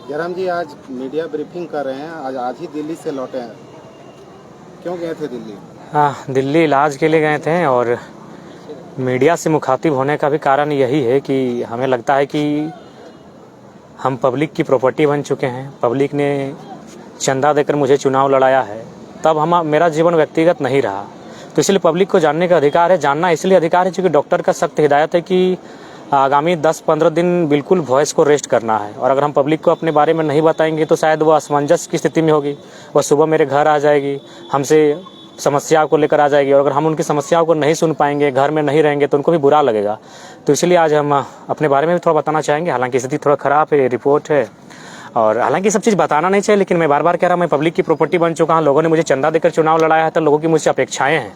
जयराम जी आज media briefing कर रहे हैं, आज ही दिल्ली से लौटे हैं, क्यों गए थे दिल्ली? हाँ, दिल्ली इलाज के लिए गए थे और मीडिया से मुखातिब होने का भी कारण यही है कि हमें लगता है कि हम पब्लिक की प्रॉपर्टी बन चुके हैं। पब्लिक ने चंदा देकर मुझे चुनाव लड़ाया है, तब मेरा जीवन व्यक्तिगत नहीं रहा, तो इसलिए पब्लिक को जानने का अधिकार है। जानना इसलिए अधिकार है क्योंकि डॉक्टर का सख्त हिदायत है कि आगामी 10-15 दिन बिल्कुल वॉइस को रेस्ट करना है, और अगर हम पब्लिक को अपने बारे में नहीं बताएंगे तो शायद वो असमंजस की स्थिति में होगी। वह सुबह मेरे घर आ जाएगी, हमसे समस्या को लेकर आ जाएगी, और अगर हम उनकी समस्याओं को नहीं सुन पाएंगे, घर में नहीं रहेंगे, तो उनको भी बुरा लगेगा। तो इसलिए आज हम अपने बारे में भी थोड़ा बताना चाहेंगे। हालांकि स्थिति थोड़ा ख़राब है, रिपोर्ट है, और हालांकि सब चीज़ बताना नहीं चाहिए, लेकिन मैं बार बार कह रहा हूँ मैं पब्लिक की प्रॉपर्टी बन चुका हूँ। लोगों ने मुझे चंदा देकर चुनाव लड़ाया है, तो लोगों की मुझसे अपेक्षाएँ हैं,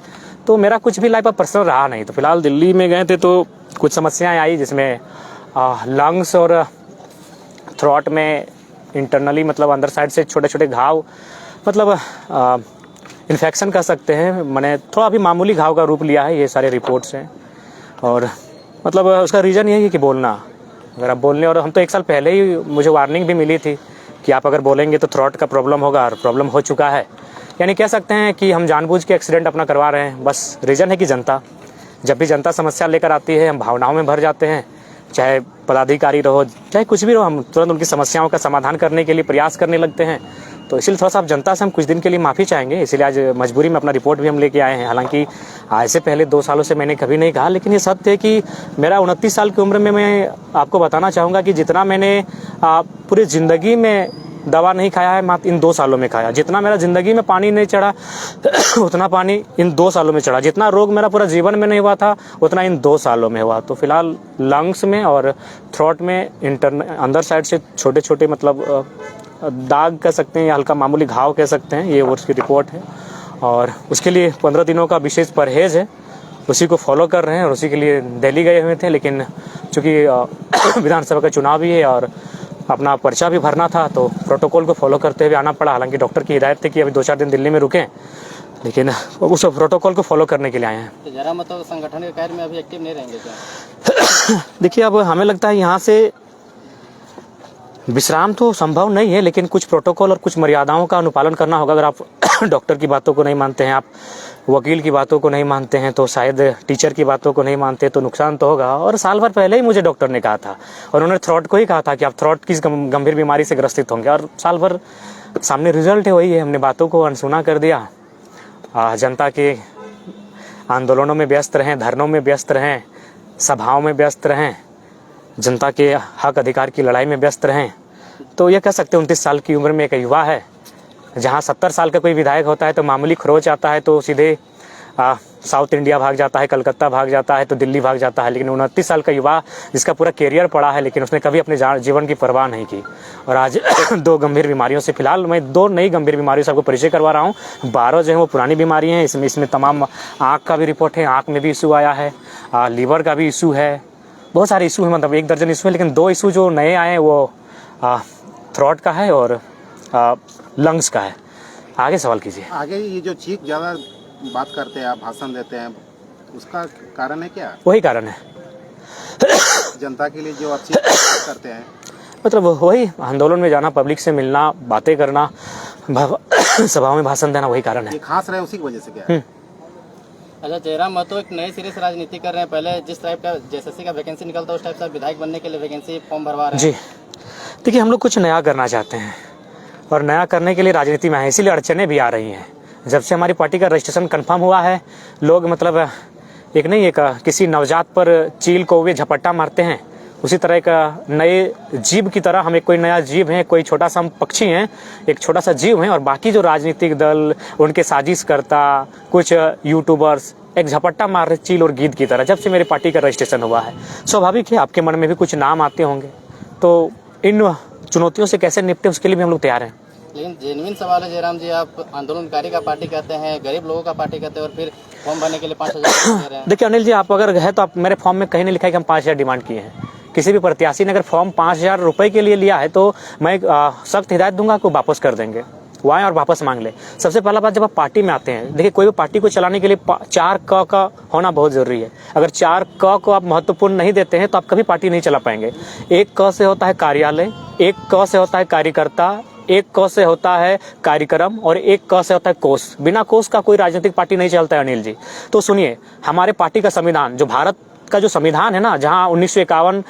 तो मेरा कुछ भी लाइफ पर्सनल रहा नहीं। तो फिलहाल दिल्ली में गए थे तो कुछ समस्याएं आई, जिसमें लंग्स और थ्रोट में इंटरनली मतलब अंदर साइड से छोटे छोटे घाव, मतलब इन्फेक्शन कह सकते हैं। मैंने थोड़ा अभी मामूली घाव का रूप लिया है, ये सारे रिपोर्ट्स हैं। और मतलब उसका रीज़न यही है कि बोलना, अगर आप बोलने, और हम तो 1 साल पहले ही मुझे वार्निंग भी मिली थी कि आप अगर बोलेंगे तो थ्रोट का प्रॉब्लम होगा, और प्रॉब्लम हो चुका है। यानी कह सकते हैं कि हम जानबूझ के एक्सीडेंट अपना करवा रहे हैं। बस रीज़न है कि जनता, जब भी जनता समस्या लेकर आती है हम भावनाओं में भर जाते हैं, चाहे पदाधिकारी रहो चाहे कुछ भी रहो, हम तुरंत उनकी समस्याओं का समाधान करने के लिए प्रयास करने लगते हैं। तो इसलिए थोड़ा सा आप जनता से हम कुछ दिन के लिए माफ़ी चाहेंगे, इसलिए आज मजबूरी में अपना रिपोर्ट भी हम लेके आए हैं। हालांकि आज से पहले 2 सालों से मैंने कभी नहीं कहा, लेकिन ये सत्य है कि मेरा 29 साल की उम्र में मैं आपको बताना चाहूँगा कि जितना मैंने पूरी ज़िंदगी में दवा नहीं खाया है, मात्र इन 2 सालों में खाया। जितना मेरा ज़िंदगी में पानी नहीं चढ़ा उतना पानी इन 2 सालों में चढ़ा। जितना रोग मेरा पूरा जीवन में नहीं हुआ था उतना इन 2 सालों में हुआ। तो फिलहाल लंग्स में और थ्रोट में अंदर साइड से छोटे छोटे मतलब दाग कह सकते हैं या हल्का मामूली घाव कह सकते हैं, ये उसकी रिपोर्ट है। और उसके लिए 15 दिनों का विशेष परहेज़ है, उसी को फॉलो कर रहे हैं, और उसी के लिए दिल्ली गए हुए थे। लेकिन चूँकि विधानसभा का चुनाव भी है और अपना पर्चा भी भरना था, तो प्रोटोकॉल को फॉलो करते हुए आना पड़ा। हालांकि डॉक्टर की हिदायत थी कि अभी 2-4 दिन दिल्ली में रुकें, लेकिन उस प्रोटोकॉल को फॉलो करने के लिए आए हैं। तो जरा मतलब संगठन के कार्य में अभी एक्टिव नहीं रहेंगे क्या? देखिए, अब हमें लगता है यहाँ से विश्राम तो संभव नहीं है, लेकिन कुछ प्रोटोकॉल और कुछ मर्यादाओं का अनुपालन करना होगा। अगर आप डॉक्टर की बातों को नहीं मानते हैं, आप वकील की बातों को नहीं मानते हैं, तो शायद टीचर की बातों को नहीं मानते, तो नुकसान तो होगा। और साल भर पहले ही मुझे डॉक्टर ने कहा था, और उन्होंने थ्रोट को ही कहा था कि आप थ्रोट की गंभीर बीमारी से ग्रसित होंगे, और साल भर सामने रिजल्ट है वही है। हमने बातों को अनसुना कर दिया, जनता के आंदोलनों में व्यस्त रहें, धरनों में व्यस्त रहें, सभाओं में व्यस्त रहें, जनता के हक अधिकार की लड़ाई में व्यस्त रहें। तो ये कह सकते हैं 29 साल की उम्र में एक युवा है। जहाँ 70 साल का कोई विधायक होता है तो मामूली खरोच आता है तो सीधे साउथ इंडिया भाग जाता है, कलकत्ता भाग जाता है, तो दिल्ली भाग जाता है। लेकिन 29 साल का युवा जिसका पूरा कैरियर पड़ा है, लेकिन उसने कभी अपने जीवन की परवाह नहीं की। और आज 2 गंभीर बीमारियों से, फिलहाल मैं 2 नई गंभीर बीमारियों से आपको परिचय करवा रहा हूँ। 12 जो है वो पुरानी बीमारी हैं। इसमें तमाम आँख का भी रिपोर्ट है, आँख में भी इशू आया है, लीवर का भी इशू है, बहुत सारे इशू हैं, मतलब 1 दर्जन इशू है। लेकिन 2 इशू जो नए आए हैं वो थ्रोट का है और लंग्स का है। आगे सवाल कीजिए। आगे ये जो चीख ज़्यादा बात करते हैं, आप भाषण देते हैं, उसका कारण है क्या? वही कारण है, जनता के लिए जो आप चीख करते हैं, मतलब वही आंदोलन में जाना, पब्लिक से मिलना, बातें करना, सभाओं में भाषण देना, वही कारण है। ये खास रहे उसी की वजह से क्या? अच्छा, जयराम महतो एक नए सिरे से राजनीति कर रहे हैं। पहले जिस टाइप का जेएसएससी का वैकेंसी निकलता है उस टाइप से विधायक बनने के लिए वैकेंसी फॉर्म भरवा रहे हैं। जी, देखिए, हम लोग कुछ नया करना चाहते हैं, और नया करने के लिए राजनीति में है, इसीलिए अड़चने भी आ रही हैं। जब से हमारी पार्टी का रजिस्ट्रेशन कंफर्म हुआ है, लोग मतलब एक किसी नवजात पर चील को वे झपट्टा मारते हैं, उसी तरह का नए जीव की तरह हम एक कोई नया जीव हैं, कोई छोटा सा पक्षी हैं, एक छोटा सा जीव हैं, और बाकी जो राजनीतिक दल, उनके साजिशकर्ता, कुछ यूट्यूबर्स एक झपट्टा मार रहे चील और गीद की तरह। जब से मेरी पार्टी का रजिस्ट्रेशन हुआ है, स्वाभाविक है आपके मन में भी कुछ नाम आते होंगे, तो इन चुनौतियों से कैसे निपटे उसके लिए भी हम लोग तैयार हैं। लेकिन जेन्युइन सवाल है जयराम जी, आप आंदोलनकारी का पार्टी कहते हैं, गरीब लोगों का पार्टी कहते हैं, और फिर फॉर्म भरने के लिए 5,000 दे रहे हैं। देखिए अनिल जी, आप अगर है तो आप मेरे फॉर्म में कहीं नहीं लिखा है कि हम 5,000 डिमांड किए हैं। किसी भी प्रत्याशी ने अगर फॉर्म 5,000 रुपए के लिए लिया है तो मैं सख्त हिदायत दूंगा कि वापस कर देंगे। वो आए और वापस मांग ले। सबसे पहला बात, जब आप पार्टी में आते हैं, देखिए कोई भी पार्टी को चलाने के लिए 4 क का होना बहुत जरूरी है। अगर 4 क को आप महत्वपूर्ण नहीं देते हैं तो आप कभी पार्टी नहीं चला पाएंगे। 1 क से होता है कार्यालय, 1 क से होता है कार्यकर्ता, 1 क से होता है कार्यक्रम और 1 क से होता है कोष। बिना कोष का कोई राजनीतिक पार्टी नहीं चलता है अनिल जी। तो सुनिए, हमारे पार्टी का संविधान, जो भारत का जो संविधान है ना, जहां 1951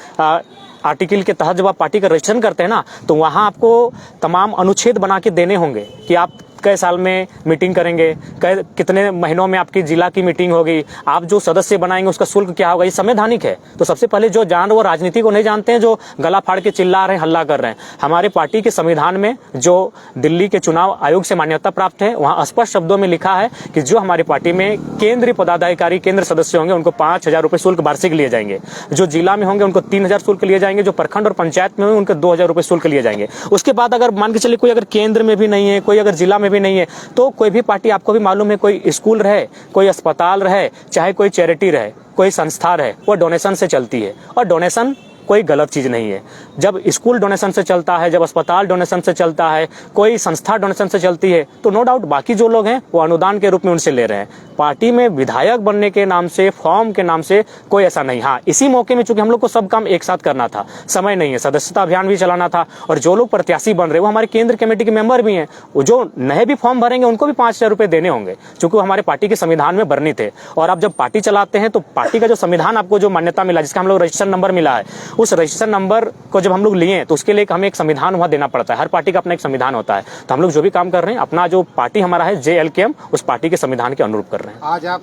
आर्टिकल के तहत जब आप पार्टी का रजिस्ट्रेशन करते हैं ना, तो वहां आपको तमाम अनुच्छेद बना के देने होंगे कि आप कई साल में मीटिंग करेंगे, कितने महीनों में आपकी जिला की मीटिंग होगी, आप जो सदस्य बनाएंगे उसका शुल्क क्या होगा। ये संवैधानिक है। तो सबसे पहले जो जान वो राजनीति को नहीं जानते हैं, जो गला फाड़ के चिल्ला रहे हैं, हल्ला कर रहे हैं। हमारे पार्टी के संविधान में जो दिल्ली के चुनाव आयोग से मान्यता प्राप्त है, वहां स्पष्ट शब्दों में लिखा है कि जो हमारी पार्टी में केंद्रीय पदाधिकारी, केंद्र सदस्य होंगे, उनको 5,000 रुपए शुल्क वार्षिक लिए जाएंगे। जो जिला में होंगे उनको 3,000 शुल्क लिए जाएंगे। जो प्रखंड और पंचायत में होंगे उनको 2,000 रुपए शुल्क लिए जाएंगे। उसके बाद अगर मान के चलिए कोई अगर केंद्र में भी नहीं है, कोई अगर जिला में भी नहीं है, तो कोई भी पार्टी, आपको भी मालूम है, कोई स्कूल रहे, कोई अस्पताल रहे, चाहे कोई चैरिटी रहे, कोई संस्था रहे, वो डोनेशन से चलती है। और डोनेशन कोई गलत चीज नहीं है। जब स्कूल डोनेशन से चलता है, जब अस्पताल डोनेशन से चलता है, कोई संस्था डोनेशन से चलती है, तो नो डाउट बाकी जो लोग हैं वो अनुदान के रूप में उनसे ले रहे हैं। पार्टी में विधायक बनने के नाम से, फॉर्म के नाम से कोई ऐसा नहीं। हाँ, इसी मौके में चूंकि हम लोग को सब काम एक साथ करना था, समय नहीं है, सदस्यता अभियान भी चलाना था, और जो लोग प्रत्याशी बन रहे वो हमारे केंद्र कमेटी के मेंबर भी हैं। जो नए भी फॉर्म भरेंगे उनको भी 5,000 रुपए देने होंगे, चूंकि हमारे पार्टी के संविधान में वर्णित है। और आप जब पार्टी चलाते हैं तो पार्टी का जो संविधान आपको जो मान्यता मिला, जिसका हम लोग रजिस्ट्रेशन नंबर मिला है, उस रजिस्ट्रेशन नंबर को जब हम लोग लिए तो उसके लिए हमें एक संविधान वहां देना पड़ता है। हर पार्टी का अपना एक संविधान होता है। तो हम लोग जो भी काम कर रहे हैं, अपना जो पार्टी हमारा है JLKM, उस पार्टी के संविधान के अनुरूप कर रहे हैं। आज आप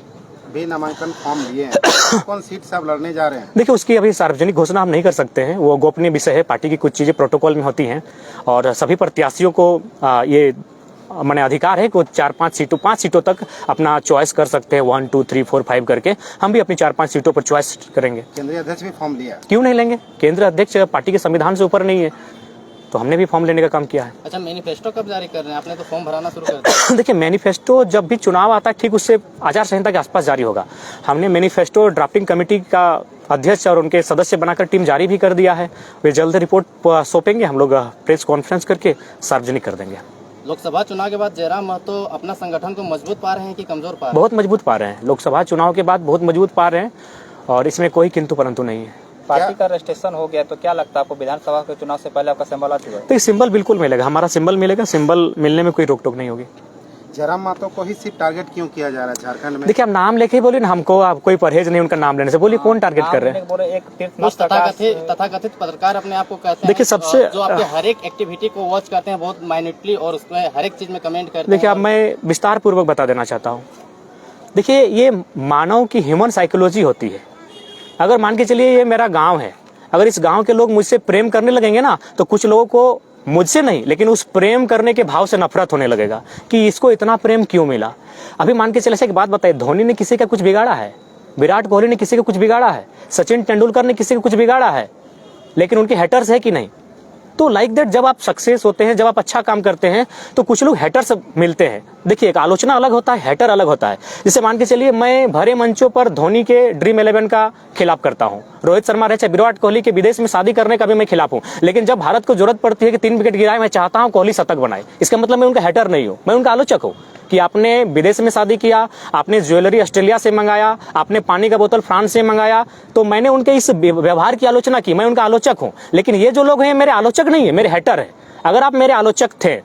भी नामांकन फॉर्म लिए हैं, कौन सीट से आप लड़ने जा रहे हैं? देखिए, उसकी अभी सार्वजनिक घोषणा हम नहीं कर सकते हैं, वो गोपनीय विषय है। पार्टी की कुछ चीजें प्रोटोकॉल में होती हैं और सभी प्रत्याशियों को ये मैंने अधिकार है कि वो 5 सीटों तक अपना चॉइस कर सकते हैं, 1, 2, 3, 4, 5 करके। हम भी अपनी 4-5 सीटों पर चॉइस करेंगे। केंद्रीय अध्यक्ष भी फॉर्म लिया? क्यों नहीं लेंगे? केंद्रीय अध्यक्ष पार्टी के संविधान से ऊपर नहीं है, तो हमने भी फॉर्म लेने का काम किया है। अच्छा, मैनिफेस्टो कब जारी कर रहे हैं? आपने तो फॉर्म भराना शुरू कर दिया। देखिए, मैनिफेस्टो जब भी चुनाव आता है ठीक उससे आचार संहिता के आसपास जारी होगा। हमने मैनिफेस्टो ड्राफ्टिंग कमेटी का अध्यक्ष और उनके सदस्य बनाकर टीम जारी भी कर दिया है। वे जल्द रिपोर्ट सौंपेंगे, हम लोग प्रेस कॉन्फ्रेंस करके सार्वजनिक कर देंगे। लोकसभा चुनाव के बाद जयराम महतो अपना संगठन को मजबूत पा रहे हैं कि कमजोर पा रहे हैं? बहुत मजबूत पा रहे हैं। लोकसभा चुनाव के बाद बहुत मजबूत पा रहे हैं और इसमें कोई किंतु परंतु नहीं है। पार्टी का रजिस्ट्रेशन हो गया तो क्या लगता है आपको विधानसभा के चुनाव से पहले आपका सिंबल आ चुका है? तो सिंबल बिल्कुल मिलेगा, हमारा सिंबल मिलेगा। सिंबल मिलने में कोई रोक टोक नहीं होगी। जयराम महतो को ही सिर्फ टारगेट क्यों किया जा रहा है झारखंड में? देखिए, आप नाम लेके ही बोलिए ना, हमको आप कोई परहेज नहीं उनका नाम लेने से। बोलिए कौन टारगेट कर रहे हैं? कुछ तथाकथित पत्रकार अपने आप को कहते हैं, देखिए, सबसे जो आपके हर एक एक्टिविटी को वॉच करते हैं बहुत माइन्यूटली और उसमें हर एक चीज में कमेंट करते हैं। देखिए, अब मैं विस्तार पूर्वक बता देना चाहता हूँ। देखिए, ये मानव की ह्यूमन साइकोलॉजी होती है। अगर मान के चलिए ये मेरा गाँव है, अगर इस गाँव के लोग मुझसे प्रेम करने लगेंगे ना, तो कुछ लोगों को मुझसे नहीं लेकिन उस प्रेम करने के भाव से नफरत होने लगेगा कि इसको इतना प्रेम क्यों मिला। अभी मान के चले एक बात बताइए, धोनी ने किसी का कुछ बिगाड़ा है? विराट कोहली ने किसी का कुछ बिगाड़ा है? सचिन तेंदुलकर ने किसी का कुछ बिगाड़ा है? लेकिन उनके हेटर्स है कि नहीं? तो लाइक दैट, जब आप सक्सेस होते हैं, जब आप अच्छा काम करते हैं, तो कुछ लोग हेटर्स मिलते हैं। देखिए, एक आलोचना अलग होता है, हेटर अलग होता है। जैसे मान के चलिए मैं भरे मंचों पर धोनी के ड्रीम 11 का खिलाफ करता हूं, रोहित शर्मा रहे चाहे विराट कोहली के विदेश में शादी करने का भी मैं खिलाफ हूं। लेकिन जब भारत को जरूरत पड़ती है कि 3 विकेट गिराए, मैं चाहता हूं कोहली शतक बनाए। इसका मतलब मैं उनका हेटर नहीं हूं, मैं उनका आलोचक हूं कि आपने विदेश में शादी किया, आपने ज्वेलरी ऑस्ट्रेलिया से मंगाया, आपने पानी का बोतल फ्रांस से मंगाया, तो मैंने उनके इस व्यवहार की आलोचना की, मैं उनका आलोचक हूं। लेकिन ये जो लोग हैं मेरे आलोचक नहीं है, मेरे हेटर है। अगर आप मेरे आलोचक थे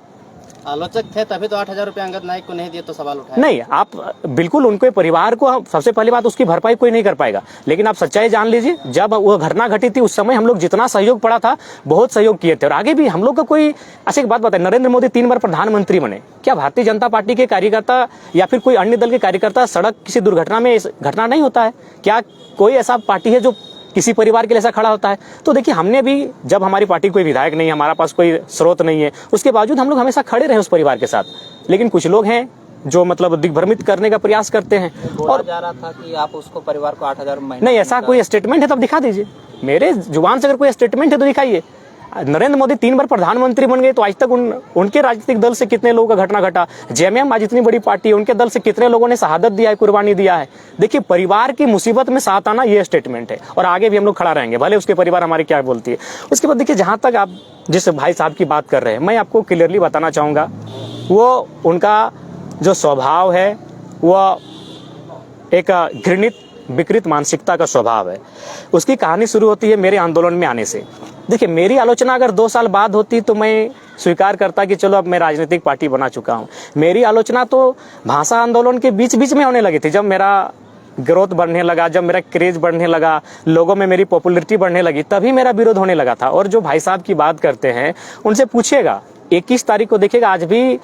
तभी तो 8,000 रुपए अंगद नाइक को नहीं दिए तो सवाल उठाया। नहीं, आप बिल्कुल उनके परिवार को, सबसे पहली बात उसकी भरपाई कोई नहीं कर पाएगा। लेकिन आप सच्चाई जान लीजिए, जब वो घटना घटी थी उस समय हम लोग जितना सहयोग पड़ा था, बहुत सहयोग किए थे और आगे भी हम लोग का कोई। अच्छा, एक बात बताए, नरेंद्र मोदी 3 बार प्रधानमंत्री बने, क्या भारतीय जनता पार्टी के कार्यकर्ता या फिर कोई अन्य दल के कार्यकर्ता सड़क किसी दुर्घटना में घटना नहीं होता है? क्या कोई ऐसा पार्टी है जो किसी परिवार के लिए ऐसा खड़ा होता है? तो देखिए, हमने भी, जब हमारी पार्टी कोई विधायक नहीं है, हमारा पास कोई स्रोत नहीं है, उसके बावजूद हम लोग हमेशा खड़े रहे उस परिवार के साथ। लेकिन कुछ लोग हैं जो मतलब दिग्भ्रमित करने का प्रयास करते हैं। और जा रहा था कि आप उसको परिवार को 8,000 महीने। नहीं, ऐसा कोई स्टेटमेंट है तो आप दिखा दीजिए, मेरे जुबान से अगर कोई स्टेटमेंट है तो दिखाइए। नरेंद्र मोदी 3 बार प्रधानमंत्री बन गए, तो आज तक उनके राजनीतिक दल से कितने लोगों का घटना घटा? जेएमएम आज इतनी बड़ी पार्टी है, उनके दल से कितने लोगों ने शहादत दिया है, कुर्बानी दिया है? देखिए, परिवार की मुसीबत में साथ आना ये स्टेटमेंट है और आगे भी हम लोग खड़ा रहेंगे, भले उसके परिवार हमारी क्या बोलती है। उसके बाद देखिए, जहां तक आप जिस भाई साहब की बात कर रहे हैं, मैं आपको क्लियरली बताना चाहूंगा वो उनका जो स्वभाव है वह एक घृणित विकृत मानसिकता का स्वभाव है। उसकी कहानी शुरू होती है मेरे आंदोलन में आने से। देखिए, मेरी आलोचना अगर 2 साल बाद होती तो मैं स्वीकार करता कि चलो अब मैं राजनीतिक पार्टी बना चुका हूँ। मेरी आलोचना तो भाषा आंदोलन के बीच बीच में होने लगी थी, जब मेरा ग्रोथ बढ़ने लगा, जब मेरा क्रेज बढ़ने लगा, लोगों में मेरी पॉपुलैरिटी बढ़ने लगी, तभी मेरा विरोध होने लगा था। और जो भाई साहब की बात करते हैं उनसे पूछिएगा, 21 तारीख को देखिएगा, आज भी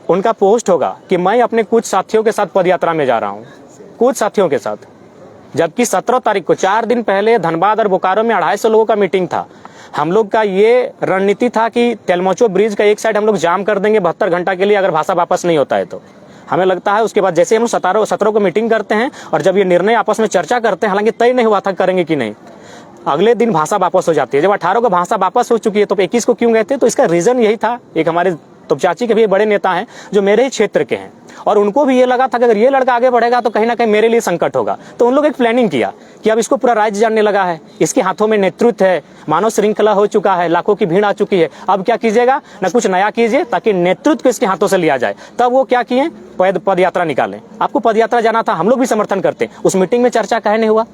उनका पोस्ट होगा कि मैं अपने कुछ साथियों के साथ पदयात्रा में जा रहा हूँ, कुछ साथियों के साथ। जबकि 17 तारीख को 4 दिन पहले धनबाद और बोकारो में 250 लोगों का मीटिंग था। हम लोग का ये रणनीति था कि तेलमोचो ब्रिज का एक साइड हम लोग जाम कर देंगे 72 घंटा के लिए, अगर भाषा वापस नहीं होता है तो। हमें लगता है उसके बाद जैसे हम 17 को मीटिंग करते हैं और जब ये निर्णय आपस में चर्चा करते हैं, हालांकि तय नहीं हुआ था करेंगे कि नहीं, अगले दिन भाषा वापस हो जाती है। जब 18 को भाषा वापस हो चुकी है तो 21 को क्यों गए थे? तो इसका रीजन यही था। एक हमारे तोपचाची के भी बड़े नेता हैं जो मेरे ही क्षेत्र के हैं, और उनको भी ये लगा था कि अगर ये लड़का आगे बढ़ेगा तो कहीं ना कहीं मेरे लिए संकट होगा। तो उन लोग एक प्लानिंग किया कि अब इसको पूरा राज्य जानने लगा है, इसके हाथों में नेतृत्व है, मानव श्रृंखला हो चुका है, लाखों की भीड़ आ चुकी है, अब क्या कीजिएगा ना कुछ नया कीजिए ताकि नेतृत्व को इसके हाथों से लिया जाए। तब वो क्या किए, पद यात्रा निकालें। आपको पद यात्रा जाना था, हम लोग भी समर्थन करते। उस मीटिंग में चर्चा काहे नहीं हुआ?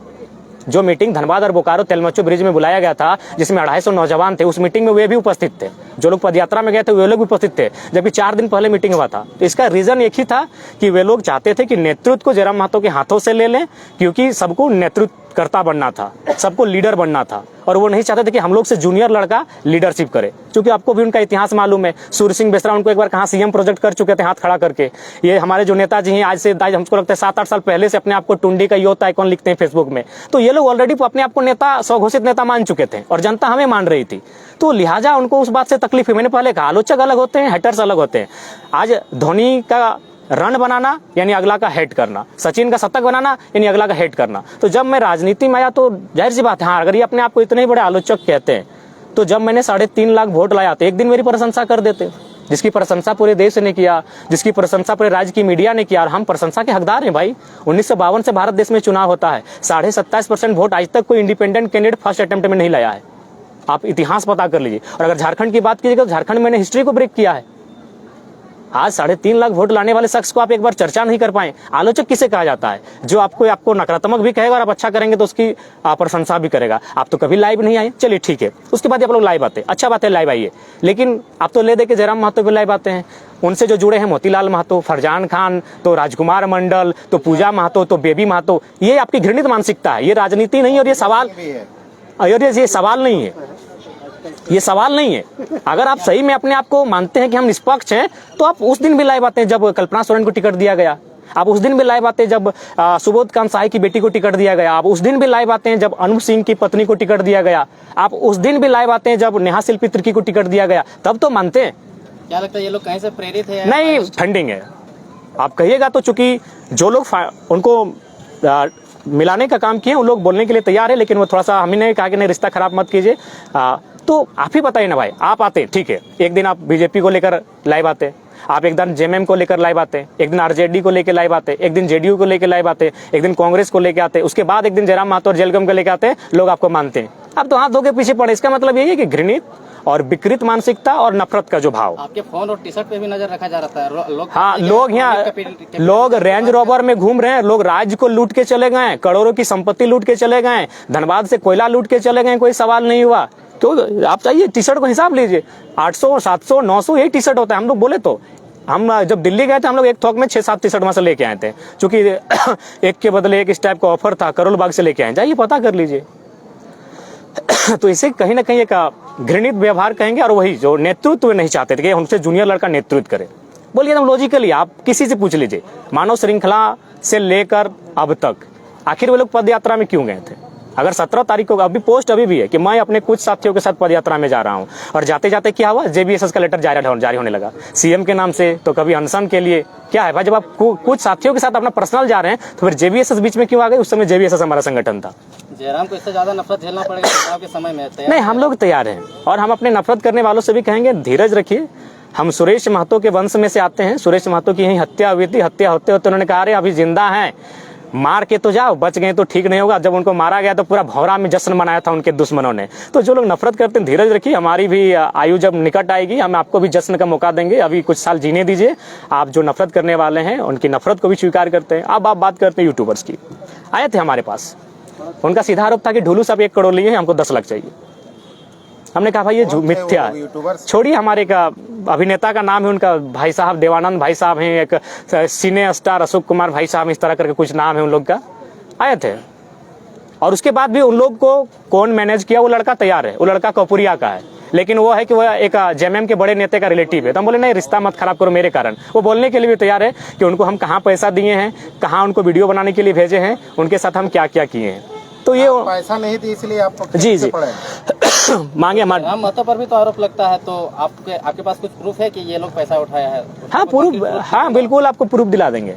जो मीटिंग धनबाद और बोकारो तेलमोचो ब्रिज में बुलाया गया था, जिसमें 250 नौजवान थे, उस मीटिंग में वे भी उपस्थित थे। जो लोग पदयात्रा में गए थे वे लोग उपस्थित थे, जबकि 4 दिन पहले मीटिंग हुआ था। तो इसका रीजन एक ही था कि वे लोग चाहते थे कि नेतृत्व को जयराम महतो के हाथों से ले लें, क्योंकि सबको नेतृत्व करता बनना था, सबको लीडर बनना था, और वो नहीं चाहते थे कि हम लोग से जूनियर लड़का लीडरशिप करे। क्योंकि आपको भी उनका इतिहास मालूम है, सूर्य सिंह बेसरा उनको एक बार कहाँ सीएम प्रोजेक्ट कर चुके थे हाथ खड़ा करके। ये हमारे जो नेताजी हैं आज हमको लगता है 7-8 साल पहले से अपने आप को टुंडी का यूथ आइकॉन लिखते हैं फेसबुक में। तो ये लोग ऑलरेडी अपने आप को नेता, स्वघोषित नेता मान चुके थे और जनता हमें मान रही थी। तो लिहाजा उनको उस बात से तकलीफ है। मैंने पहले कहा, आलोचक अलग होते हैं, हेटर्स अलग होते हैं। आज धोनी का रन बनाना यानी अगला का हेट करना, सचिन का शतक बनाना यानी अगला का हेट करना। तो जब मैं राजनीति में आया तो जाहिर सी बात है, हाँ, अगर ये अपने आप को इतने ही बड़े आलोचक कहते हैं तो जब मैंने 3.5 लाख वोट लाया तो एक दिन मेरी प्रशंसा कर देते, जिसकी प्रशंसा पूरे देश ने किया, जिसकी प्रशंसा पूरे राज्य की मीडिया ने किया। और हम प्रशंसा के हकदार हैं भाई। 1952 से भारत देश में चुनाव होता है, 27.5% वोट आज तक कोई इंडिपेंडेंट कैंडिडेट फर्स्ट अटेम्प्ट में नहीं लाया है। आप इतिहास पता कर लीजिए। और अगर झारखंड की बात कीजिएगा तो झारखंड में हिस्ट्री को ब्रेक किया है। आज 3.5 लाख वोट लाने वाले शख्स को आप एक बार चर्चा नहीं कर पाए। आलोचक किसे कहा जाता है? जो आपको नकारात्मक भी कहेगा और आप अच्छा करेंगे तो उसकी प्रशंसा भी करेगा। आप तो कभी लाइव नहीं आए, चलिए ठीक है, उसके बाद आप लोग लाइव आते, अच्छा बात है लाइव आइए, लेकिन आप तो ले दे के जयराम महतो पे लाइव आते हैं। उनसे जो जुड़े हैं मोतीलाल महतो, फरजान खान, तो राजकुमार मंडल, तो पूजा महतो, तो बेबी महतो, ये आपकी घृणित मानसिकता है। ये राजनीति नहीं और ये सवाल नहीं है, ये सवाल नहीं है। अगर आप सही में अपने आप को मानते हैं कि हम निष्पक्ष हैं तो आप उस दिन भी लाइव आते हैं जब कल्पना सोरेन को टिकट दिया गया। आप उस दिन भी लाइव आते हैं जब सुबोध कांत साही की बेटी को टिकट दिया गया। आप उस दिन भी लाइव आते हैं जब अनूप सिंह की पत्नी को टिकट दिया गया। आप उस दिन भी लाइव आते हैं जब नेहा शिल्पी तिर्की को टिकट दिया गया। तब तो मानते हैं। क्या लगता है ये लोग कहीं से प्रेरित है? नहीं, फंडिंग है। आप कहिएगा तो, चूंकि जो लोग उनको मिलाने का काम किए उन लोग बोलने के लिए तैयार है, लेकिन वो थोड़ा सा हमने कहा कि नहीं, रिश्ता खराब मत कीजिए। तो आप ही बताइए ना भाई, आप आते ठीक है, एक दिन आप बीजेपी को लेकर लाइव आते, आप एक दिन जेएमएम को लेकर लाइव आते, एक दिन आरजेडी को लेकर लाइव आते, एक दिन जेडीयू को लेकर लाइव आते, एक दिन कांग्रेस को लेकर आते, उसके बाद एक दिन जयराम महतो और जेलगम को लेकर आते, लोग आपको मानते हैं। अब तो हाथ धो के पीछे पड़े। इसका मतलब यही है कि घृणित और विकृत मानसिकता और नफरत का जो भाव। आपके फोन और टी शर्ट पे भी नजर रखा जा रहा है। लोग यहाँ लोग रेंज रोवर में घूम रहे हैं, लोग राज्य को लूट के चले गए, करोड़ों की संपत्ति लूट के चले गए, धनबाद से कोयला लूट के चले गए, कोई सवाल नहीं हुआ। तो आप चाहिए टी शर्ट को हिसाब लीजिए, 800, 700, 900 यही टी शर्ट होता है। हम लोग बोले तो, हम जब दिल्ली गए थे हम लोग एक थोक में 6-7 टी शर्ट वहां से लेके आए थे, क्योंकि एक के बदले एक इस टाइप का ऑफर था, करोल बाग से लेके आए, जाइए पता कर लीजिए। तो इसे कहीं ना कहीं एक घृणित व्यवहार कहेंगे। और वही जो नेतृत्व नहीं चाहते थे कि हमसे जूनियर लड़का नेतृत्व करे। बोलिए एकदम लॉजिकली, आप किसी से पूछ लीजिए, मानव श्रृंखला से लेकर अब तक आखिर वो लोग पद यात्रा में क्यों गए थे? अगर 17 तारीख को अभी पोस्ट अभी भी है कि मैं अपने कुछ साथियों के साथ पदयात्रा में जा रहा हूं, और जाते जाते क्या हुआ, जेबीएसएस का लेटर जारी होने लगा सीएम के नाम से, तो कभी अनशन के लिए। क्या है भाई, जब आप कुछ साथियों के साथ अपना पर्सनल जा रहे हैं तो फिर जेबीएसएस बीच में क्यों आ गए? उस समय जेबीएसएस हमारा संगठन था। जयराम को इससे ज्यादा नफरत झेलना पड़ेगा चुनाव के समय में? नहीं, हम लोग तैयार हैं, और हम अपने नफरत करने वालों से भी कहेंगे धीरज रखिए। हम सुरेश महतो के वंश में से आते हैं। सुरेश महतो की यही हत्या हुई थी, हत्या होते होते उन्होंने कहा अरे अभी जिंदा हैं, मार के तो जाओ, बच गए तो ठीक नहीं होगा। जब उनको मारा गया तो पूरा भौरा में जश्न मनाया था उनके दुश्मनों ने। तो जो लोग नफरत करते हैं, धीरज रखिए, हमारी भी आयु जब निकट आएगी हम आपको भी जश्न का मौका देंगे। अभी कुछ साल जीने दीजिए। आप जो नफरत करने वाले हैं उनकी नफरत को भी स्वीकार करते हैं। अब आप बात करते हैं यूट्यूबर्स की। आए थे हमारे पास, उनका सीधा आरोप था कि ढुलू साहब 1 करोड़ लिए हैं, हमको 10 लाख चाहिए। हमने कहा भाई ये मिथ्या है, छोड़िए। हमारे का अभिनेता का नाम है, उनका भाई साहब देवानंद भाई साहब हैं, एक सिने स्टार अशोक कुमार भाई साहब, इस तरह करके कुछ नाम है उन लोग का। आए थे और उसके बाद भी उन लोग को कौन मैनेज किया, वो लड़का तैयार है, वो लड़का कपूरिया का है, लेकिन वो है कि वो एक जेएमएम के बड़े नेता का रिलेटिव है। तो हम बोले नहीं, रिश्ता मत खराब करो मेरे कारण। वो बोलने के लिए भी तैयार है कि उनको हम कहाँ पैसा दिए हैं, कहाँ उनको वीडियो बनाने के लिए भेजे हैं, उनके साथ हम क्या क्या किए हैं। तो ये पैसा नहीं दी इसलिए आपको जी मांगे हमारे जयराम महतो पर भी तो आरोप लगता है, तो आपके पास कुछ प्रूफ है कि ये लोग पैसा उठाया है? हाँ प्रूफ, हाँ बिल्कुल आपको प्रूफ दिला देंगे।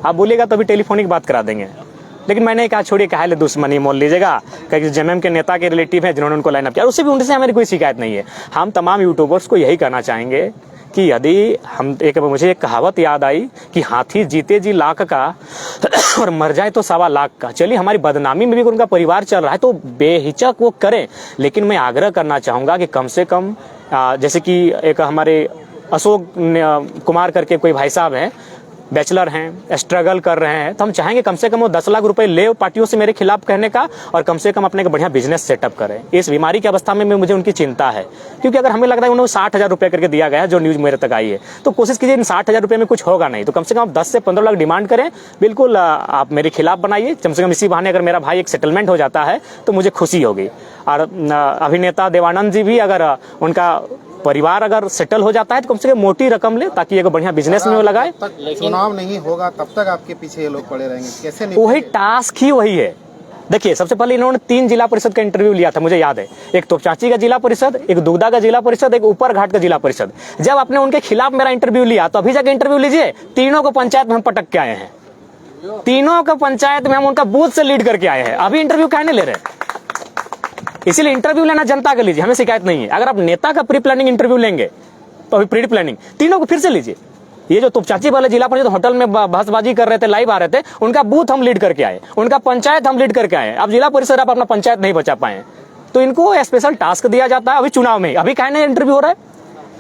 आप बोलिएगा तो अभी टेलीफोनिक बात करा देंगे। लेकिन मैंने कहा छोड़िए, कहा ले दुश्मनी मोल लीजिएगा, क्योंकि जेएमएम के नेता के रिलेटिव हैं जिन्होंने उनको लाइन अप किया, उससे भी उनसे हमारी कोई शिकायत नहीं है। हम तमाम यूट्यूबर्स को यही कहना चाहेंगे कि यदि हम मुझे एक कहावत याद आई कि हाथी जीते जी लाख का और मर जाए तो 1.25 लाख का। चलिए, हमारी बदनामी में भी उनका परिवार चल रहा है तो बेहिचक वो करें, लेकिन मैं आग्रह करना चाहूंगा कि कम से कम जैसे कि एक हमारे अशोक कुमार करके कोई भाई साहब हैं, बैचलर हैं, स्ट्रगल कर रहे हैं, तो हम चाहेंगे कम से कम वो 10 लाख रुपए ले पार्टियों से मेरे खिलाफ कहने का, और कम से कम अपने का बढ़िया बिजनेस सेटअप करें। इस बीमारी की अवस्था में मुझे उनकी चिंता है, क्योंकि अगर हमें लग रहा है उन्हें 60,000 रुपए करके दिया गया है, जो न्यूज मेरे तक आई है, तो कोशिश कीजिए इन 60,000 रुपए में कुछ होगा नहीं, तो कम से कम आप 10 से 15 लाख डिमांड करें। बिल्कुल आप मेरे खिलाफ बनाइए, कम से कम इसी बहाने अगर मेरा भाई एक सेटलमेंट हो जाता है तो मुझे खुशी होगी। और अभिनेता देवानंद जी भी, अगर उनका परिवार अगर सेटल हो जाता है तो कम से कम मोटी रकम ले, ताकि एक बढ़िया बिजनेस में वो लगाए। चुनाव नहीं होगा तब तक आपके पीछे ये लोग पड़े रहेंगे, कैसे? वही टास्क ही वही है। देखिए, सबसे पहले इन्होंने 3 जिला परिषद का इंटरव्यू लिया था, मुझे याद है। एक तोपचांची का जिला परिषद, एक दुगदा का जिला परिषद, एक ऊपर घाट का जिला परिषद। जब आपने उनके खिलाफ मेरा इंटरव्यू लिया तो अभी जाके इंटरव्यू लीजिए, तीनों को पंचायत में हम पटक के आए हैं, तीनों को पंचायत में हम उनका बूथ से लीड करके आए हैं। अभी इंटरव्यू कहने ले रहे, इसीलिए इंटरव्यू लेना जनता का लीजिए, हमें शिकायत नहीं है। अगर आप नेता का प्री प्लानिंग इंटरव्यू लेंगे तो अभी प्री प्लानिंग तीनों को फिर से लीजिए। ये जो तोपचांची वाले जिला परिषद होटल में बहसबाजी कर रहे थे, लाइव आ रहे थे, उनका बूथ हम लीड करके आए, उनका पंचायत हम लीड करके आए। अब जिला परिषद आप अपना पंचायत नहीं बचा पाए, तो इनको स्पेशल टास्क दिया जाता है अभी चुनाव में। अभी कहने इंटरव्यू हो रहा है,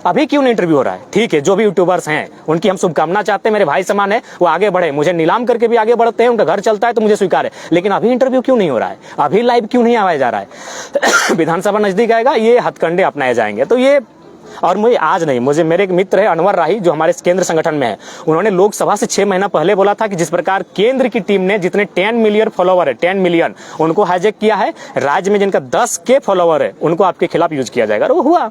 अभी क्यों नहीं इंटरव्यू हो रहा है? ठीक है, जो भी यूट्यूबर्स हैं उनकी हम शुभकामना चाहते हैं, मेरे भाई समान है, वो आगे बढ़े, मुझे नीलाम करके भी आगे बढ़ते हैं, उनका घर चलता है तो मुझे स्वीकार है। लेकिन अभी इंटरव्यू क्यों नहीं हो रहा है? अभी लाइव क्यों नहीं आवाया जा रहा है? विधानसभा नजदीक आएगा, ये हथकंडे अपनाए जाएंगे। तो ये, और मुझे आज नहीं, मुझे मेरे एक मित्र है अनवर राही, जो हमारे केंद्र संगठन में है, उन्होंने लोकसभा से 6 महीना पहले बोला था कि जिस प्रकार केंद्र की टीम ने जितने 10 मिलियन फॉलोवर है, 10 मिलियन उनको हाईजैक किया है, राज्य में जिनका 10K फॉलोवर है उनको आपके खिलाफ यूज किया जाएगा। और वो हुआ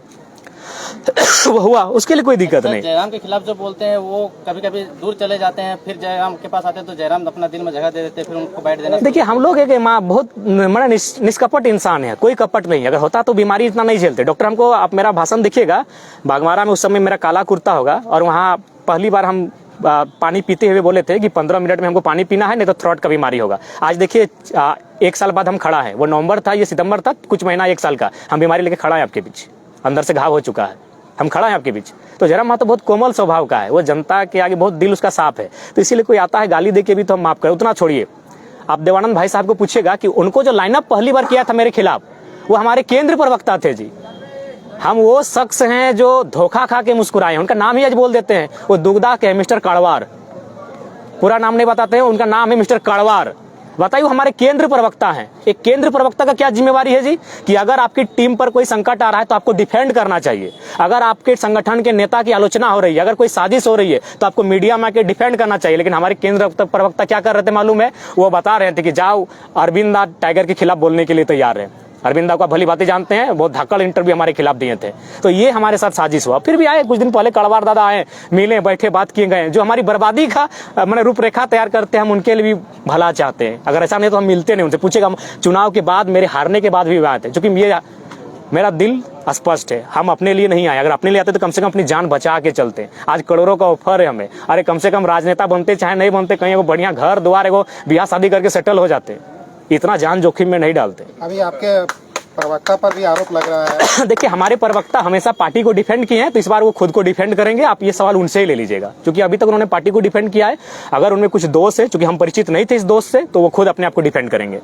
वो हुआ, उसके लिए कोई दिक्कत नहीं। जयराम के खिलाफ जो बोलते हैं वो कभी कभी दूर चले जाते हैं, फिर जयराम के पास आते हैं तो जयराम अपना दिल में जगह दे देते हैं, फिर उनको बैठ देना। देखिए, हम लोग एक बहुत बड़ा निष्कपट इंसान है, कोई कपट नहीं। अगर होता तो बीमारी इतना नहीं झेलते। डॉक्टर हमको, आप मेरा भाषण देखिएगा बागमारा में, उस समय मेरा काला कुर्ता होगा, और वहाँ पहली बार हम पानी पीते हुए बोले थे कि 15 मिनट में हमको पानी पीना है, नहीं तो थ्रोट का बीमारी होगा। आज देखिए 1 साल बाद हम खड़ा है, वो नवंबर था, ये सितंबर था, कुछ महीना 1 साल का, हम बीमारी लेके खड़ा है आपके बीच, अंदर से घाव हो चुका है, हम खड़ा है आपके बीच। तो जयराम महतो बहुत कोमल स्वभाव का है, वो जनता के आगे बहुत दिल उसका साफ है, तो इसीलिए कोई आता है गाली दे के भी तो हम माफ करें, उतना छोड़िए। आप देवानंद भाई साहब को पूछेगा कि उनको जो लाइनअप पहली बार किया था मेरे खिलाफ, वो हमारे केंद्र प्रवक्ता थे जी। हम वो शख्स हैं जो धोखा खा के मुस्कुराए, उनका नाम ही आज बोल देते हैं। वो दुगदा के मिस्टर कड़वार, पूरा नाम नहीं बताते हैं, उनका नाम है मिस्टर कड़वार। बताइए, हमारे केंद्र प्रवक्ता हैं। एक केंद्र प्रवक्ता का क्या जिम्मेवारी है जी, कि अगर आपकी टीम पर कोई संकट आ रहा है तो आपको डिफेंड करना चाहिए। अगर आपके संगठन के नेता की आलोचना हो रही है, अगर कोई साजिश हो रही है, तो आपको मीडिया में आके डिफेंड करना चाहिए। लेकिन हमारे केंद्र प्रवक्ता क्या कर रहे थे मालूम है? वो बता रहे थे कि जाओ अरविंद टाइगर के खिलाफ बोलने के लिए तैयार है। अरविंदा को भली बातें जानते हैं, बहुत धक्कड़ इंटरव्यू हमारे खिलाफ दिए थे। तो ये हमारे साथ साजिश हुआ। फिर भी आए, कुछ दिन पहले कड़वार दादा आए, मिले, बैठे, बात किए गए। जो हमारी बर्बादी का मैंने रूपरेखा तैयार करते हैं, हम उनके लिए भी भला चाहते हैं। अगर ऐसा नहीं तो हम मिलते नहीं उनसे। पूछेगा, हम चुनाव के बाद, मेरे हारने के बाद भी आते हैं, क्योंकि ये मेरा दिल स्पष्ट है, हम अपने लिए नहीं आए। अगर अपने लिए आते तो कम से कम अपनी जान बचा के चलते। आज करोड़ों का ऑफर है हमें, अरे कम से कम राजनेता बनते चाहे नहीं बनते, कहीं वो बढ़िया घर द्वार, एगो ब्याह शादी करके सेटल हो जाते, इतना जान जोखिम में नहीं डालते। अभी आपके प्रवक्ता पर भी आरोप लग रहा है। देखिए, हमारे प्रवक्ता हमेशा पार्टी को डिफेंड किए हैं, तो इस बार वो खुद को डिफेंड करेंगे। आप ये सवाल उनसे ही ले लीजिएगा, क्योंकि अभी तक उन्होंने पार्टी को डिफेंड किया है। अगर उनमें कुछ दोष है, क्योंकि हम परिचित नहीं थे इस दोष से, तो वो खुद अपने आप को डिफेंड करेंगे।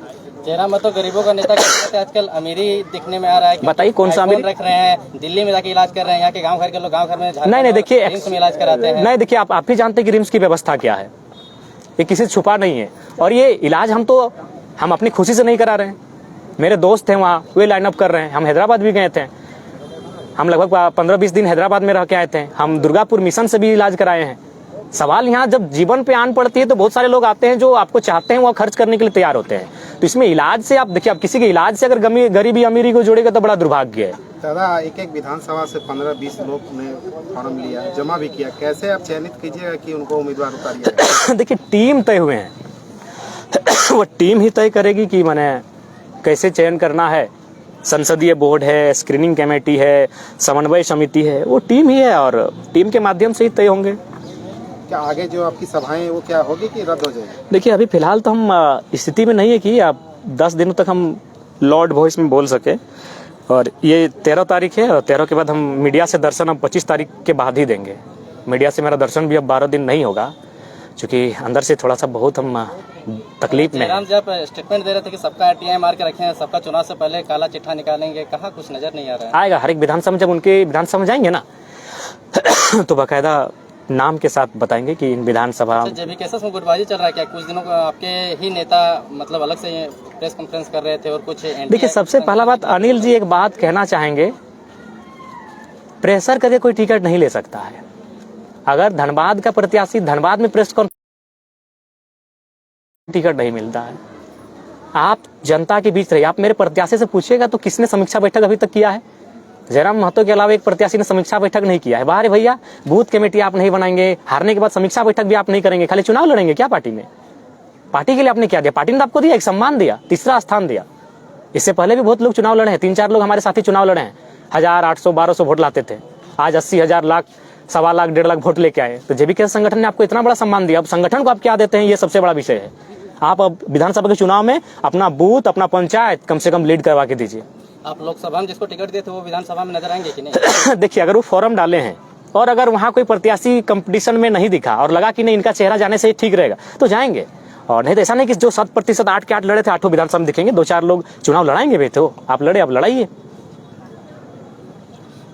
जयराम महतो गरीबों का नेता कहते हैं, आजकल अमीरी दिखने में आ रहा है। बताइए कौन सा अमीरी रख रहे हैं, दिल्ली में जाके इलाज कर रहे हैं, यहाँ के गांव घर के लोग गांव घर में नहीं देखिए, रिम्स में इलाज कराते हैं। नहीं देखिए, आप भी जानते हैं कि रिम्स की व्यवस्था क्या है, ये किसी से छुपा नहीं है। और ये इलाज हम अपनी खुशी से नहीं करा रहे हैं। मेरे दोस्त हैं वहाँ, वे लाइन अप कर रहे हैं। हम हैदराबाद भी गए थे, हम लगभग 15-20 दिन हैदराबाद में रह के आए थे। हम दुर्गापुर मिशन से भी इलाज कराए हैं। सवाल यहाँ जब जीवन पे आन पड़ती है तो बहुत सारे लोग आते हैं जो आपको चाहते हैं, वो खर्च करने के लिए तैयार होते हैं। तो इसमें इलाज से आप देखिए, आप किसी के इलाज से अगर गरीबी अमीरी को जोड़ेगा तो बड़ा दुर्भाग्य है। दादा, एक विधानसभा से 15-20 लोग ने फॉर्म लिया, जमा भी किया, कैसे आप चयनित कीजिएगा कि उनको उम्मीदवार उतारिएगा? देखिए, टीम तय हुए हैं वो टीम ही तय करेगी कि मैंने कैसे चयन करना है। संसदीय बोर्ड है, स्क्रीनिंग कमेटी है, समन्वय समिति है, वो टीम ही है और टीम के माध्यम से ही तय होंगे। क्या आगे जो आपकी सभाएं वो क्या होगी कि रद्द हो जाएगी? देखिए, अभी फिलहाल तो हम स्थिति में नहीं है कि अब 10 दिनों तक हम लॉर्ड वॉइस में बोल सके। और ये 13 तारीख है और 13 के बाद हम मीडिया से दर्शन अब 25 तारीख के बाद ही देंगे। मीडिया से मेरा दर्शन भी अब 12 दिन नहीं होगा, क्योंकि अंदर से थोड़ा सा बहुत हम तकलीफ में। जयराम जब स्टेटमेंट दे रहे थे कि सबका RTI मार के रखे हैं, सबका चुनाव से पहले काला चिट्ठा निकालेंगे, कहा कुछ नजर नहीं आ रहा है। आएगा हर एक विधानसभा में, जब उनके विधानसभा में जाएंगे ना तो बाकायदा नाम के साथ बताएंगे कि इन विधानसभा जेबी केसेस में गुटबाजी चल रहा है क्या? कुछ दिनों को आपके ही नेता मतलब अलग से प्रेस कॉन्फ्रेंस कर रहे थे और कुछ। देखिए, सबसे पहला बात, अनिल जी एक बात कहना चाहेंगे, प्रेशर करके कोई टिकट नहीं ले सकता है। अगर धनबाद का प्रत्याशी धनबाद में प्रेस कॉन्फ्रेंस टिकट नहीं मिलता है, आप जनता के बीच रहिए। आप मेरे प्रत्याशी से पूछिएगा तो किसने समीक्षा बैठक अभी तक किया है? जयराम महतो के अलावा एक प्रत्याशी ने समीक्षा बैठक नहीं किया है। बाहर भैया, बूथ कमेटी आप नहीं बनाएंगे, हारने के बाद समीक्षा बैठक भी आप नहीं करेंगे, खाली चुनाव लड़ेंगे क्या पार्टी में? पार्टी के लिए आपने क्या दिया? पार्टी ने आपको दिया एक सम्मान दिया, तीसरा स्थान दिया। इससे पहले भी बहुत लोग चुनाव लड़े हैं, 3-4 लोग हमारे साथी चुनाव लड़े हैं, 1000, 800, 1200 वोट लाते थे, आज 80,000, लाख, 1.25 लाख, 1.5 लाख वोट लेके आए। तो जेबी के संगठन ने आपको इतना बड़ा सम्मान दिया, अब संगठन को आप क्या देते हैं, ये सबसे बड़ा विषय है। आप अब विधानसभा के चुनाव में अपना बूथ, अपना पंचायत कम से कम लीड करवा के दीजिए। आप लोकसभा में जिसको टिकट दिए थे वो विधानसभा में नजर आएंगे कि नहीं? देखिए, अगर वो फॉर्म डाले हैं और अगर वहाँ कोई प्रत्याशी कंपटीशन में नहीं दिखा और लगा कि नहीं इनका चेहरा जाने से ठीक रहेगा तो जाएंगे। और नहीं तो ऐसा नहीं कि जो 7% 8 के 8 लड़े थे, 8 विधानसभा में दिखेंगे, 2-4 लोग चुनाव लड़ाएंगे भी। तो आप लड़े, अब लड़ाइए।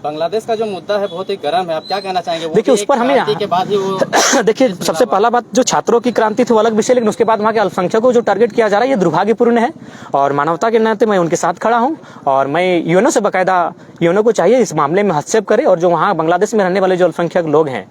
बांग्लादेश का जो मुद्दा है बहुत ही गर्म है, आप क्या कहना चाहेंगे? देखिए, उस पर हमें के बाद ही वो देखिए, सबसे पहला बात, जो छात्रों की क्रांति थी वो अलग विषय, लेकिन उसके बाद वहाँ के अल्पसंख्यकों को जो टारगेट किया जा रहा है ये दुर्भाग्यपूर्ण है। और मानवता के नाते मैं उनके साथ खड़ा हूँ और मैं यूएनओ से बाकायदा, यूएनओ को चाहिए इस मामले में हस्तक्षेप करे और जो वहाँ बांग्लादेश में रहने वाले जो अल्पसंख्यक लोग हैं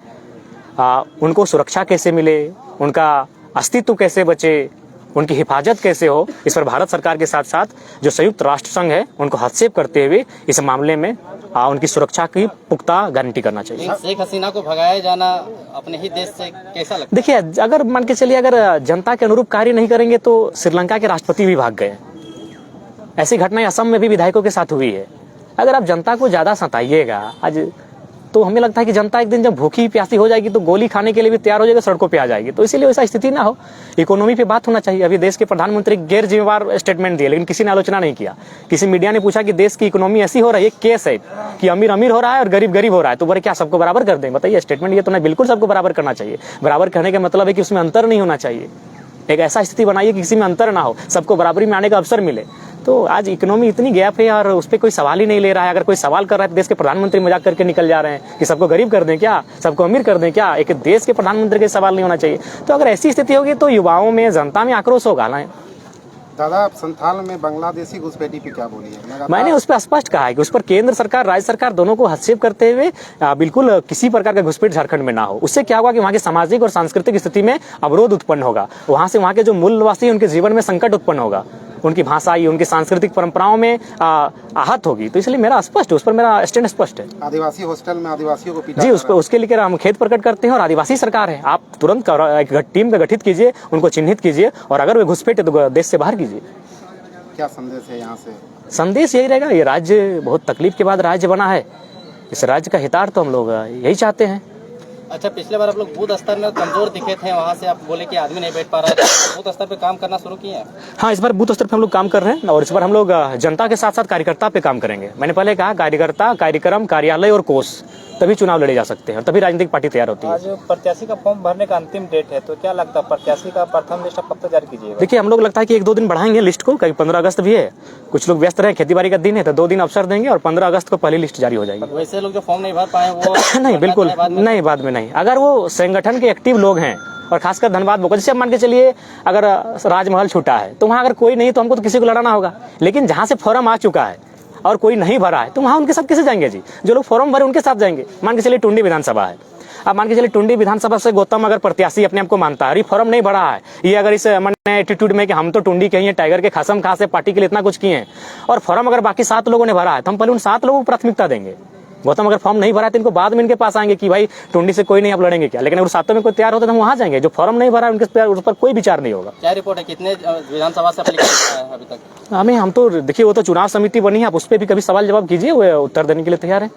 उनको सुरक्षा कैसे मिले, उनका अस्तित्व कैसे बचे, उनकी हिफाजत कैसे हो, इस पर भारत सरकार के साथ साथ जो संयुक्त राष्ट्र संघ है उनको हस्तक्षेप करते हुए इस मामले में उनकी सुरक्षा की पुख्ता गारंटी करना चाहिए। शेख हसीना को भगाया जाना अपने ही देश से कैसा लगता है? देखिए, अगर मान के चलिए, अगर जनता के अनुरूप कार्य नहीं करेंगे तो श्रीलंका के राष्ट्रपति भी भाग गए। ऐसी घटनाएं असम में भी विधायकों के साथ हुई है। अगर आप जनता को ज्यादा सताइएगा आज, तो हमें लगता है कि जनता एक दिन जब भूखी प्यासी हो जाएगी तो गोली खाने के लिए भी तैयार हो जाएगी, सड़कों पे आ जाएगी। तो इसीलिए वैसा स्थिति ना हो, इकोनॉमी पे बात होना चाहिए। अभी देश के प्रधानमंत्री गैर जिम्मेवार स्टेटमेंट दिए, लेकिन किसी ने आलोचना नहीं किया। किसी मीडिया ने पूछा कि देश की इकोनॉमी ऐसी हो रही है, केस है कि अमीर अमीर हो रहा है और गरीब गरीब हो रहा है, तो बोले क्या सबको बराबर कर दें? बताइए, स्टेटमेंट ये तो नहीं, बिल्कुल सबको बराबर करना चाहिए। बराबर करने का मतलब है कि उसमें अंतर नहीं होना चाहिए। एक ऐसा स्थिति बनाइए कि किसी में अंतर ना हो, सबको बराबरी में आने का अवसर मिले। तो आज इकोनॉमी इतनी गैप है और उस पर कोई सवाल ही नहीं ले रहा है। अगर कोई सवाल कर रहा है तो देश के प्रधानमंत्री मजाक करके निकल जा रहे हैं कि सबको गरीब कर दें क्या, सबको अमीर कर दें क्या। एक देश के प्रधानमंत्री के सवाल नहीं होना चाहिए। तो अगर ऐसी स्थिति होगी तो युवाओं में, जनता में आक्रोश होगा ना। दादा, आप संथाल में बांग्लादेशी घुसपैठी पे क्या बोली है? मैंने उस पर स्पष्ट कहा है कि उस पर केंद्र सरकार, राज्य सरकार दोनों को हस्तक्षेप करते हुए बिल्कुल किसी प्रकार का घुसपैठ झारखंड में ना हो। उससे क्या होगा कि वहाँ की सामाजिक और सांस्कृतिक स्थिति में अवरोध उत्पन्न होगा। वहाँ से वहाँ के जो मूल निवासी उनके जीवन में संकट उत्पन्न होगा, उनकी भाषा, उनकी सांस्कृतिक परंपराओं में आहत होगी। तो इसलिए मेरा स्पष्ट, उस पर मेरा स्टैंड स्पष्ट है। आदिवासी हॉस्टल में आदिवासियों को पीटा जी, उसके लिए हम खेद प्रकट करते हैं और आदिवासी सरकार है। आप तुरंत एक टीम का गठित कीजिए, उनको चिन्हित कीजिए और अगर वे घुसपैठ है तो देश से बाहर कीजिए। क्या संदेश है यहाँ से? संदेश यही रहेगा, ये राज्य बहुत तकलीफ के बाद राज्य बना है, इस राज्य का हितार्थ तो हम लोग यही चाहते हैं। अच्छा, पिछले बार आप लोग बूथ स्तर में कमजोर दिखे थे, वहाँ से आप बोले कि आदमी नहीं बैठ पा रहा है, बूथ स्तर पे काम करना शुरू किए हैं? हाँ, इस बार बूथ स्तर पे हम लोग काम कर रहे हैं और इस बार हम लोग जनता के साथ साथ कार्यकर्ता पे काम करेंगे। मैंने पहले कहा कार्यकर्ता, कार्यक्रम, कार्यालय और कोष, तभी चुनाव लड़े जा सकते हैं और तभी राजनीतिक पार्टी तैयार होती है। आज प्रत्याशी का फॉर्म भरने का अंतिम डेट है, तो क्या लगता है प्रत्याशी का प्रथम लिस्ट कब तक जारी कीजिएगा? देखिए, हम लोग लगता है कि 1-2 दिन बढ़ाएंगे लिस्ट को, कहीं 15 अगस्त भी है, कुछ लोग व्यस्त रहे, खेती बाड़ी का दिन है, तो 2 दिन अवसर देंगे और 15 अगस्त को पहली लिस्ट जारी हो जाएगी। वैसे लोग जो फॉर्म नहीं भर पाए वो नहीं, बिल्कुल नहीं, बाद में नहीं। अगर वो संगठन के एक्टिव लोग हैं और खासकर धनबाद बोका, जैसे मान के चलिए अगर राजमहल छूटा है तो वहाँ अगर कोई नहीं तो हमको तो किसी को लड़ाना होगा, लेकिन जहाँ से फॉर्म आ चुका है और कोई नहीं भरा है तो वहाँ उनके साथ कैसे जाएंगे जी? जो लोग फॉर्म भरे उनके साथ जाएंगे। मान के चलिए टुंडी विधानसभा है, अब मान के चलिए टुंडी विधानसभा से गौतम अगर प्रत्याशी अपने आप को मानता है और ये फॉर्म नहीं भरा है, ये अगर इस मन एटीट्यूड में कि हम तो टुंडी के ही हैं, टाइगर के खसम खास है, पार्टी के लिए इतना कुछ किए हैं, और फॉर्म अगर बाकी 7 लोगों ने भरा है तो हम पहले उन 7 लोगों को प्राथमिकता देंगे। गौतम अगर फॉर्म नहीं भरा है तो इनको बाद में इनके पास आएंगे कि भाई टुंडी से कोई नहीं, आप लड़ेंगे क्या? लेकिन अगर 7 में कोई तैयार होता है तो हम वहाँ जाएंगे। जो फॉर्म नहीं भरा है उस पर कोई विचार नहीं होगा। क्या रिपोर्ट है, कितने विधानसभा से एप्लीकेशन है अभी तक? हम तो देखिए, वो तो चुनाव समिति बनी है, आप उस पर भी कभी सवाल जवाब कीजिए, वो उत्तर देने के लिए तैयार है।